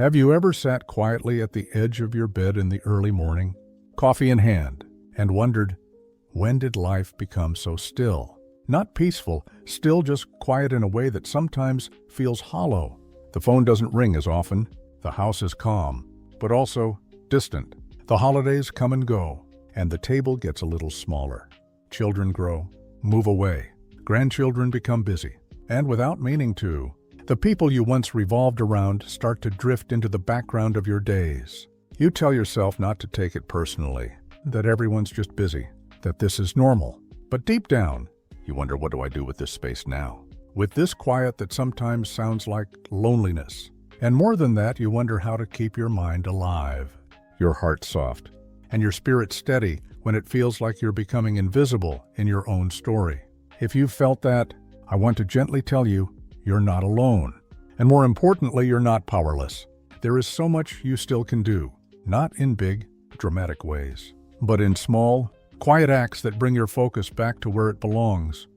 Have you ever sat quietly at the edge of your bed in the early morning, coffee in hand, and wondered, when did life become so still? Not peaceful, still, just quiet in a way that sometimes feels hollow. The phone doesn't ring as often, the house is calm, but also distant. The holidays come and go, and the table gets a little smaller. Children grow, move away, grandchildren become busy, and without meaning to, the people you once revolved around start to drift into the background of your days. You tell yourself not to take it personally, that everyone's just busy, that this is normal. But deep down, you wonder, what do I do with this space now? With this quiet that sometimes sounds like loneliness. And more than that, you wonder how to keep your mind alive, your heart soft, and your spirit steady when it feels like you're becoming invisible in your own story. If you've felt that, I want to gently tell you, you're not alone. And more importantly, you're not powerless. There is so much you still can do, not in big, dramatic ways, but in small, quiet acts that bring your focus back to where it belongs.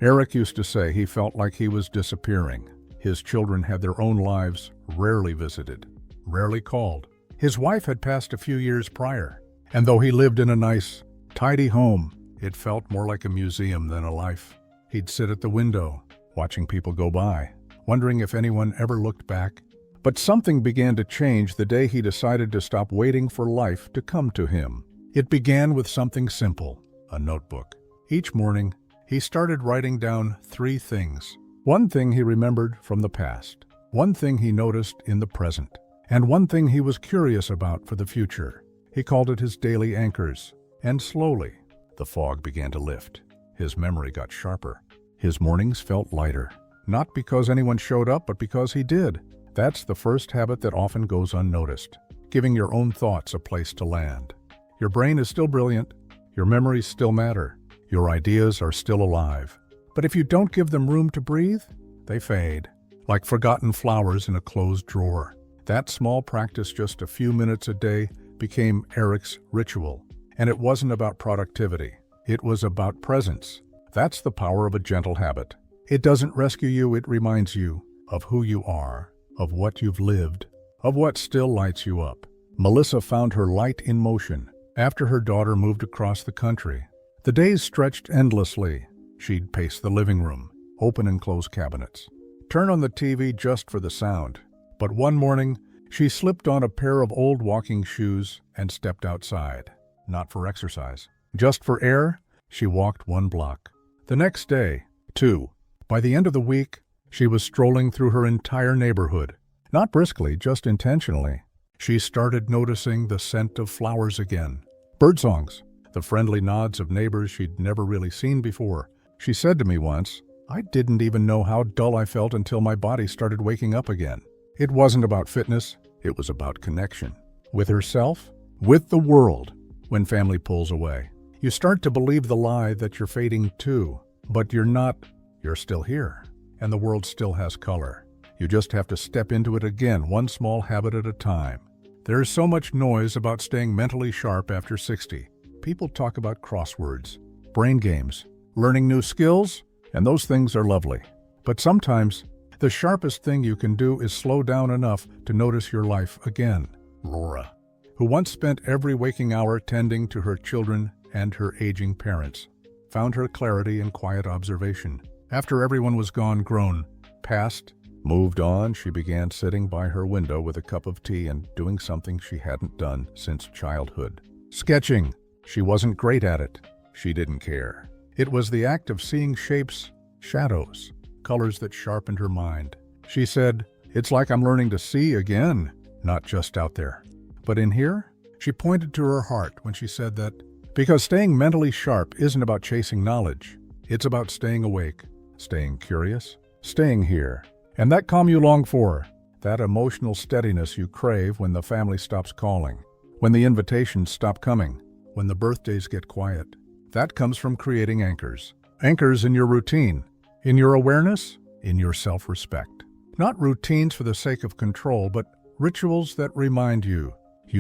Eric used to say he felt like he was disappearing. His children had their own lives, rarely visited, rarely called. His wife had passed a few years prior, and though he lived in a nice, tidy home, it felt more like a museum than a life. He'd sit at the window, watching people go by, wondering if anyone ever looked back. But something began to change the day he decided to stop waiting for life to come to him. It began with something simple, a notebook. Each morning, he started writing down 3 things. One thing he remembered from the past, one thing he noticed in the present, and one thing he was curious about for the future. He called it his daily anchors. And slowly, the fog began to lift. His memory got sharper. His mornings felt lighter. Not because anyone showed up, but because he did. That's the first habit that often goes unnoticed, giving your own thoughts a place to land. Your brain is still brilliant. Your memories still matter. Your ideas are still alive. But if you don't give them room to breathe, they fade, like forgotten flowers in a closed drawer. That small practice, just a few minutes a day, became Eric's ritual. And it wasn't about productivity. It was about presence. That's the power of a gentle habit. It doesn't rescue you, it reminds you of who you are, of what you've lived, of what still lights you up. Melissa found her light in motion after her daughter moved across the country. The days stretched endlessly. She'd pace the living room, open and close cabinets, turn on the TV just for the sound. But one morning, she slipped on a pair of old walking shoes and stepped outside. Not for exercise, just for air. She walked 1 block. The next day, 2. By the end of the week, she was strolling through her entire neighborhood. Not briskly, just intentionally. She started noticing the scent of flowers again, birdsongs, the friendly nods of neighbors she'd never really seen before. She said to me once, I didn't even know how dull I felt until my body started waking up again. It wasn't about fitness, it was about connection. With herself, with the world. When family pulls away, you start to believe the lie that you're fading too. But you're not, you're still here. And the world still has color. You just have to step into it again, one small habit at a time. There's so much noise about staying mentally sharp after 60. People talk about crosswords, brain games, learning new skills, and those things are lovely. But sometimes, the sharpest thing you can do is slow down enough to notice your life again. Laura, who once spent every waking hour tending to her children and her aging parents, found her clarity in quiet observation. After everyone was gone, grown, past, moved on, she began sitting by her window with a cup of tea and doing something she hadn't done since childhood. Sketching. She wasn't great at it. She didn't care. It was the act of seeing shapes, shadows, colors that sharpened her mind. She said, it's like I'm learning to see again, not just out there, but in here. She pointed to her heart when she said that, because staying mentally sharp isn't about chasing knowledge. It's about staying awake, staying curious, staying here. And that calm you long for, that emotional steadiness you crave when the family stops calling, when the invitations stop coming, when the birthdays get quiet. That comes from creating anchors. Anchors in your routine, in your awareness, in your self-respect. Not routines for the sake of control, but rituals that remind you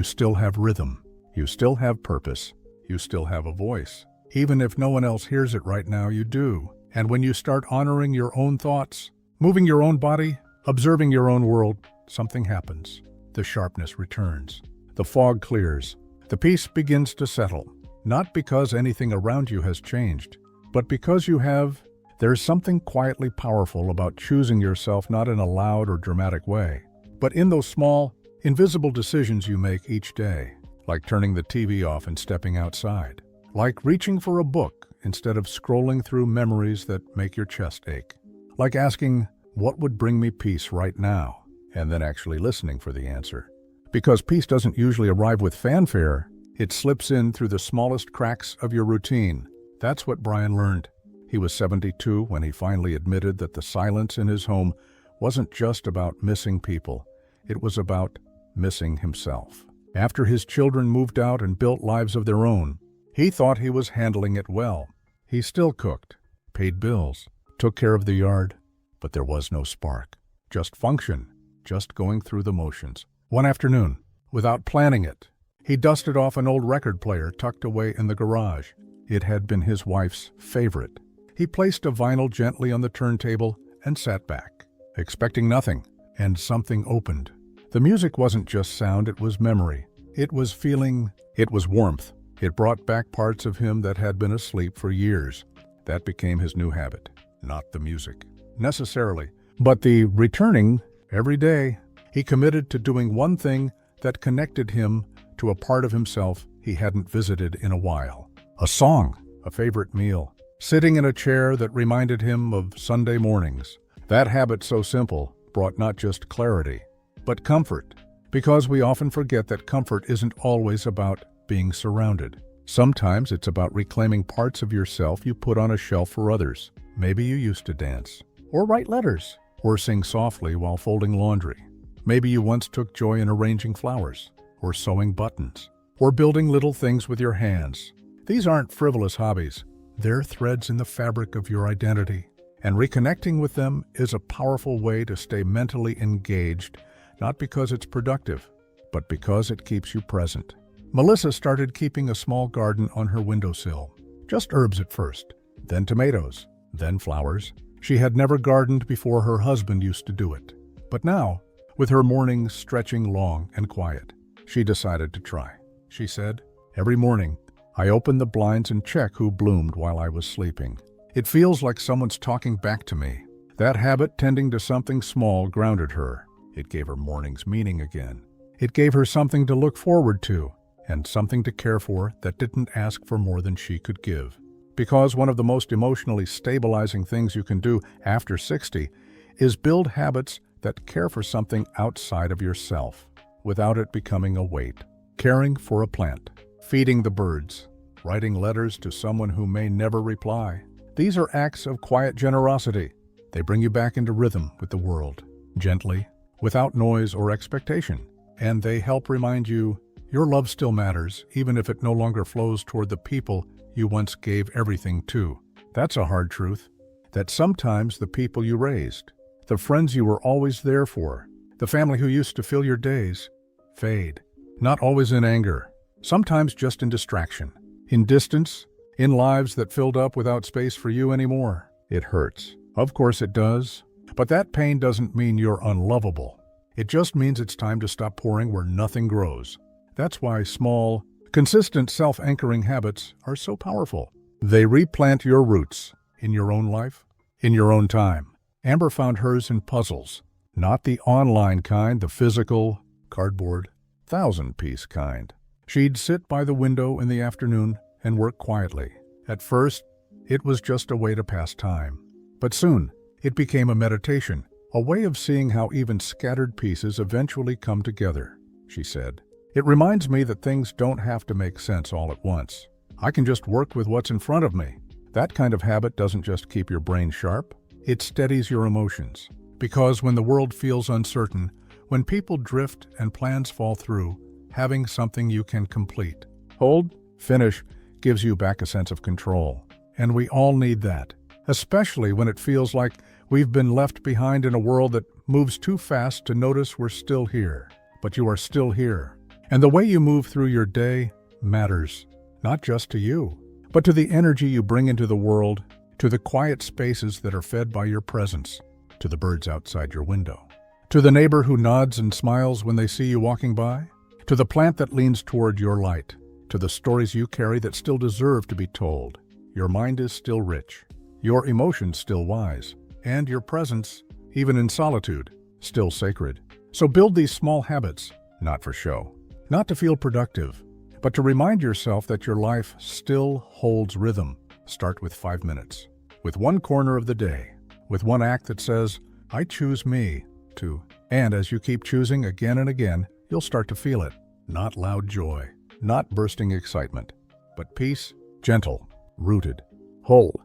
still have rhythm, you still have purpose, you still have a voice. Even if no one else hears it right now, you do. And when you start honoring your own thoughts, moving your own body, observing your own world, something happens. The sharpness returns. The fog clears. The peace begins to settle. Not because anything around you has changed, but because you have. There's something quietly powerful about choosing yourself, not in a loud or dramatic way, but in those small, invisible decisions you make each day, like turning the TV off and stepping outside, like reaching for a book instead of scrolling through memories that make your chest ache, like asking, what would bring me peace right now, and then actually listening for the answer. Because peace doesn't usually arrive with fanfare, it slips in through the smallest cracks of your routine. That's what Brian learned. He was 72 when he finally admitted that the silence in his home wasn't just about missing people, it was about missing himself. After his children moved out and built lives of their own, he thought he was handling it well. He still cooked, paid bills, took care of the yard, but there was no spark. Just function, just going through the motions. One afternoon, without planning it, he dusted off an old record player tucked away in the garage. It had been his wife's favorite. He placed a vinyl gently on the turntable and sat back, expecting nothing, and something opened. The music wasn't just sound, it was memory. It was feeling, it was warmth. It brought back parts of him that had been asleep for years. That became his new habit. Not the music, necessarily, but the returning every day. He committed to doing one thing that connected him to a part of himself he hadn't visited in a while. A song, a favorite meal, sitting in a chair that reminded him of Sunday mornings. That habit, so simple, brought not just clarity, but comfort, because we often forget that comfort isn't always about being surrounded. Sometimes it's about reclaiming parts of yourself you put on a shelf for others. Maybe you used to dance, or write letters, or sing softly while folding laundry. Maybe you once took joy in arranging flowers, or sewing buttons, or building little things with your hands. These aren't frivolous hobbies. They're threads in the fabric of your identity, and reconnecting with them is a powerful way to stay mentally engaged, not because it's productive, but because it keeps you present. Melissa started keeping a small garden on her windowsill. Just herbs at first, then tomatoes, then flowers. She had never gardened before. Her husband used to do it. But now, with her mornings stretching long and quiet, she decided to try. She said, "Every morning, I open the blinds and check who bloomed while I was sleeping. It feels like someone's talking back to me." That habit, tending to something small, grounded her. It gave her mornings meaning again. It gave her something to look forward to, and something to care for that didn't ask for more than she could give. Because one of the most emotionally stabilizing things you can do after 60 is build habits that care for something outside of yourself, without it becoming a weight. Caring for a plant, feeding the birds, writing letters to someone who may never reply. These are acts of quiet generosity. They bring you back into rhythm with the world, gently, without noise or expectation. And they help remind you your love still matters, even if it no longer flows toward the people you once gave everything to. That's a hard truth, that sometimes the people you raised, the friends you were always there for, the family who used to fill your days, fade. Not always in anger, sometimes just in distraction, in distance, in lives that filled up without space for you anymore. It hurts. Of course it does. But that pain doesn't mean you're unlovable. It just means it's time to stop pouring where nothing grows. That's why small, consistent self-anchoring habits are so powerful. They replant your roots in your own life, in your own time. Amber found hers in puzzles, not the online kind, the physical, cardboard, 1,000-piece kind. She'd sit by the window in the afternoon and work quietly. At first, it was just a way to pass time. But soon, it became a meditation, a way of seeing how even scattered pieces eventually come together. She said, "It reminds me that things don't have to make sense all at once. I can just work with what's in front of me." That kind of habit doesn't just keep your brain sharp, it steadies your emotions. Because when the world feels uncertain, when people drift and plans fall through, having something you can complete, hold, finish, gives you back a sense of control. And we all need that, especially when it feels like we've been left behind in a world that moves too fast to notice we're still here. But you are still here. And the way you move through your day matters, not just to you, but to the energy you bring into the world, to the quiet spaces that are fed by your presence, to the birds outside your window, To the neighbor who nods and smiles when they see you walking by? To the plant that leans toward your light? To the stories you carry that still deserve to be told? Your mind is still rich, your emotions still wise, and your presence, even in solitude, still sacred. So build these small habits, not for show, not to feel productive, but to remind yourself that your life still holds rhythm. Start with 5 minutes, with one corner of the day, with one act that says, I choose me to. And as you keep choosing again and again, you'll start to feel it. Not loud joy, not bursting excitement, but peace, gentle, rooted, whole.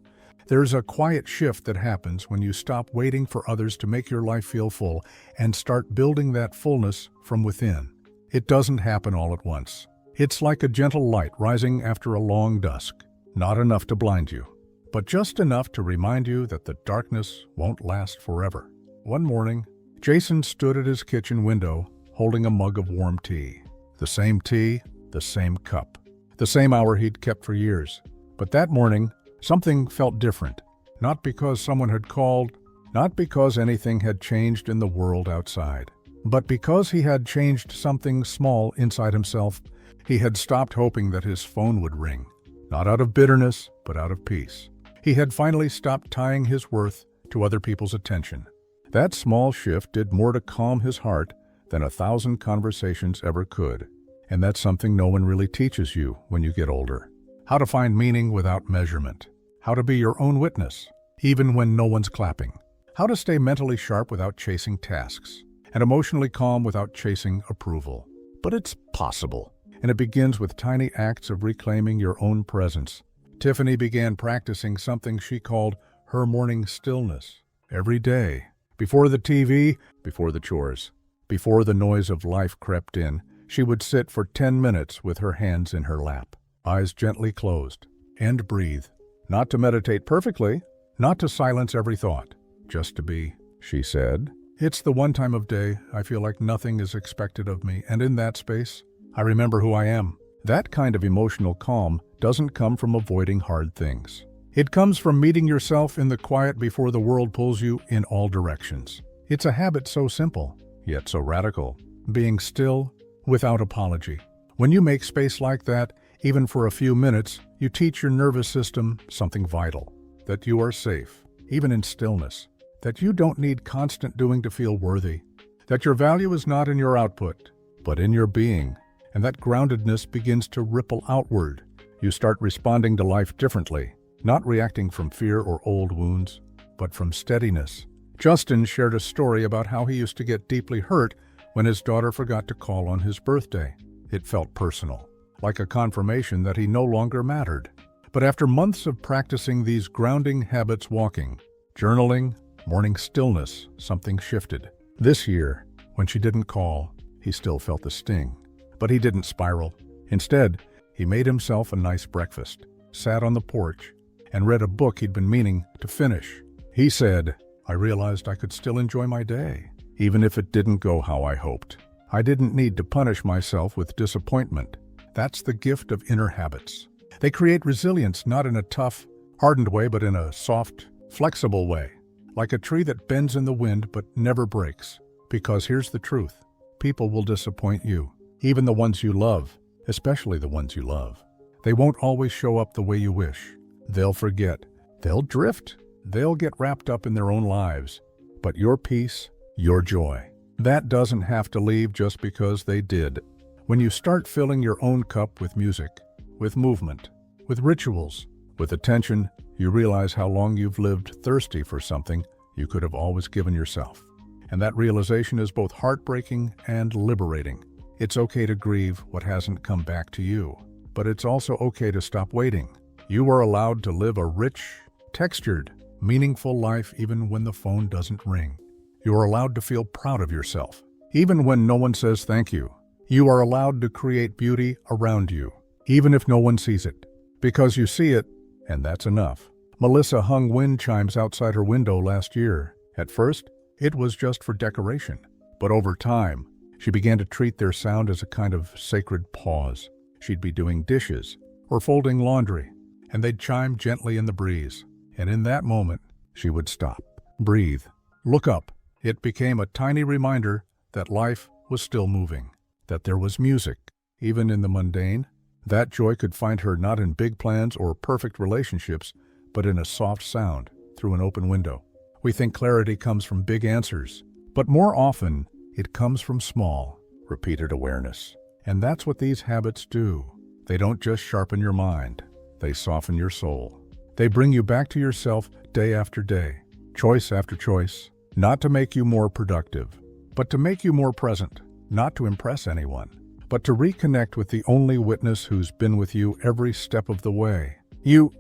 There's a quiet shift that happens when you stop waiting for others to make your life feel full and start building that fullness from within. It doesn't happen all at once. It's like a gentle light rising after a long dusk. Not enough to blind you, but just enough to remind you that the darkness won't last forever. One morning, Jason stood at his kitchen window holding a mug of warm tea. The same tea, the same cup, the same hour he'd kept for years. But that morning, something felt different. Not because someone had called, not because anything had changed in the world outside, but because he had changed something small inside himself. He had stopped hoping that his phone would ring, not out of bitterness, but out of peace. He had finally stopped tying his worth to other people's attention. That small shift did more to calm his heart than 1,000 conversations ever could. And that's something no one really teaches you when you get older. How to find meaning without measurement. How to be your own witness, even when no one's clapping. How to stay mentally sharp without chasing tasks, and emotionally calm without chasing approval. But it's possible, and it begins with tiny acts of reclaiming your own presence. Tiffany began practicing something she called her morning stillness. Every day, before the TV, before the chores, before the noise of life crept in, she would sit for 10 minutes with her hands in her lap, eyes gently closed, and breathe. Not to meditate perfectly, not to silence every thought, just to be, she said. It's the one time of day I feel like nothing is expected of me, and in that space, I remember who I am. That kind of emotional calm doesn't come from avoiding hard things. It comes from meeting yourself in the quiet before the world pulls you in all directions. It's a habit so simple, yet so radical. Being still, without apology. When you make space like that, even for a few minutes, you teach your nervous system something vital. That you are safe, even in stillness. That you don't need constant doing to feel worthy. That your value is not in your output, but in your being. And that groundedness begins to ripple outward. You start responding to life differently, not reacting from fear or old wounds, but from steadiness. Justin shared a story about how he used to get deeply hurt when his daughter forgot to call on his birthday. It felt personal, like a confirmation that he no longer mattered. But after months of practicing these grounding habits, walking, journaling, morning stillness, something shifted. This year, when she didn't call, he still felt the sting. But he didn't spiral. Instead, he made himself a nice breakfast, sat on the porch, and read a book he'd been meaning to finish. He said, I realized I could still enjoy my day, even if it didn't go how I hoped. I didn't need to punish myself with disappointment. That's the gift of inner habits. They create resilience not in a tough, hardened way, but in a soft, flexible way. Like a tree that bends in the wind but never breaks. Because here's the truth. People will disappoint you. Even the ones you love, especially the ones you love. They won't always show up the way you wish. They'll forget. They'll drift. They'll get wrapped up in their own lives. But your peace, your joy, that doesn't have to leave just because they did. When you start filling your own cup with music, with movement, with rituals, with attention, you realize how long you've lived thirsty for something you could have always given yourself. And that realization is both heartbreaking and liberating. It's okay to grieve what hasn't come back to you, but it's also okay to stop waiting. You are allowed to live a rich, textured, meaningful life even when the phone doesn't ring. You are allowed to feel proud of yourself, even when no one says thank you. You are allowed to create beauty around you, even if no one sees it, because you see it, and that's enough. Melissa hung wind chimes outside her window last year. At first, it was just for decoration, but over time, she began to treat their sound as a kind of sacred pause. She'd be doing dishes or folding laundry, and they'd chime gently in the breeze. And in that moment, she would stop, breathe, look up, It became a tiny reminder that life was still moving, that there was music, even in the mundane. That joy could find her not in big plans or perfect relationships, but in a soft sound through an open window. We think clarity comes from big answers, but more often it comes from small, repeated awareness. And that's what these habits do. They don't just sharpen your mind, they soften your soul. They bring you back to yourself day after day, choice after choice, not to make you more productive, but to make you more present, not to impress anyone, but to reconnect with the only witness who's been with you every step of the way. You.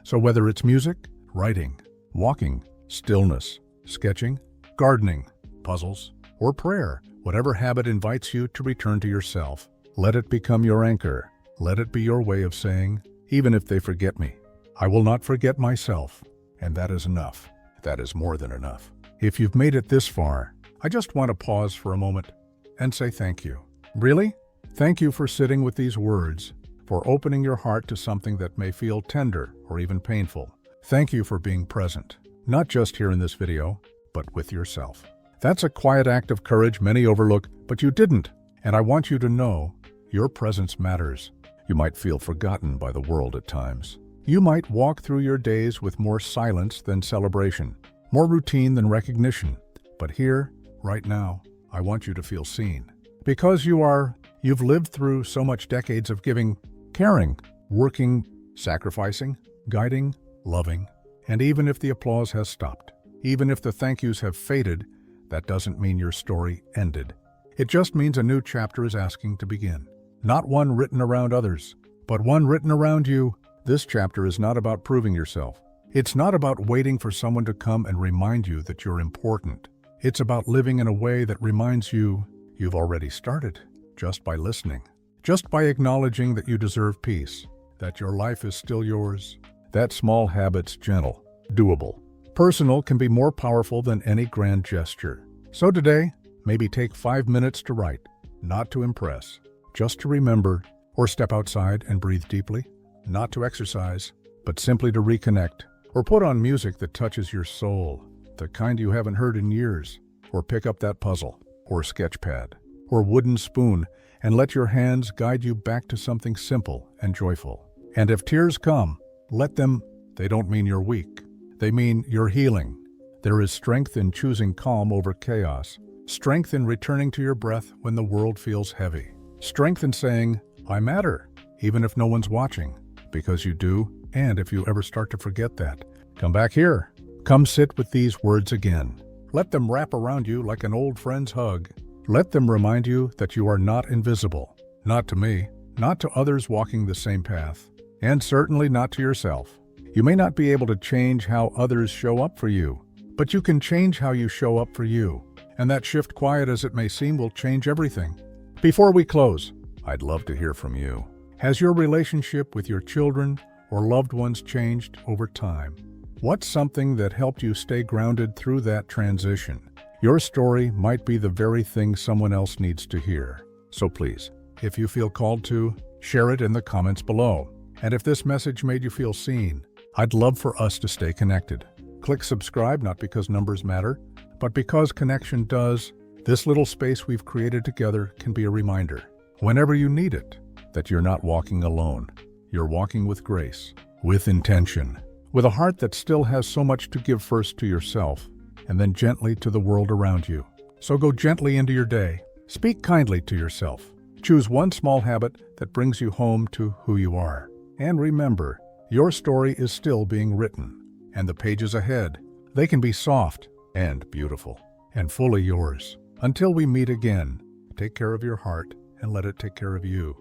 So whether it's music, writing, walking, stillness, sketching, gardening, puzzles, or prayer, whatever habit invites you to return to yourself, let it become your anchor. Let it be your way of saying, even if they forget me, I will not forget myself. And that is enough. That is more than enough. If you've made it this far, I just want to pause for a moment and say thank you. Really? Thank you for sitting with these words, for opening your heart to something that may feel tender or even painful. Thank you for being present, not just here in this video, but with yourself. That's a quiet act of courage many overlook, but you didn't. And I want you to know your presence matters. You might feel forgotten by the world at times. You might walk through your days with more silence than celebration, more routine than recognition. But here, right now, I want you to feel seen. Because you've lived through so much decades of giving, caring, working, sacrificing, guiding, loving. And even if the applause has stopped, even if the thank yous have faded, that doesn't mean your story ended. It just means a new chapter is asking to begin. Not one written around others, but one written around you. This chapter is not about proving yourself. It's not about waiting for someone to come and remind you that you're important. It's about living in a way that reminds you you've already started, just by listening, just by acknowledging that you deserve peace, that your life is still yours. That small habit's gentle, doable, personal can be more powerful than any grand gesture. So today, maybe take 5 minutes to write, not to impress, just to remember, or step outside and breathe deeply, not to exercise, but simply to reconnect, or put on music that touches your soul, the kind you haven't heard in years, or pick up that puzzle, or sketch pad, or wooden spoon, and let your hands guide you back to something simple and joyful. And if tears come, let them. They don't mean you're weak. They mean you're healing. There is strength in choosing calm over chaos, strength in returning to your breath when the world feels heavy. Strength in saying, I matter, even if no one's watching, because you do, and if you ever start to forget that, come back here. Come sit with these words again. Let them wrap around you like an old friend's hug. Let them remind you that you are not invisible, not to me, not to others walking the same path, and certainly not to yourself. You may not be able to change how others show up for you, but you can change how you show up for you, and that shift, quiet as it may seem, will change everything. Before we close, I'd love to hear from you. Has your relationship with your children or loved ones changed over time? What's something that helped you stay grounded through that transition? Your story might be the very thing someone else needs to hear. So please, if you feel called to, share it in the comments below. And if this message made you feel seen, I'd love for us to stay connected. Click subscribe, not because numbers matter, but because connection does. This little space we've created together can be a reminder, whenever you need it, that you're not walking alone. You're walking with grace, with intention, with a heart that still has so much to give, first to yourself, and then gently to the world around you. So go gently into your day. Speak kindly to yourself. Choose one small habit that brings you home to who you are. And remember, your story is still being written, and the pages ahead, they can be soft and beautiful and fully yours. Until we meet again, take care of your heart and let it take care of you.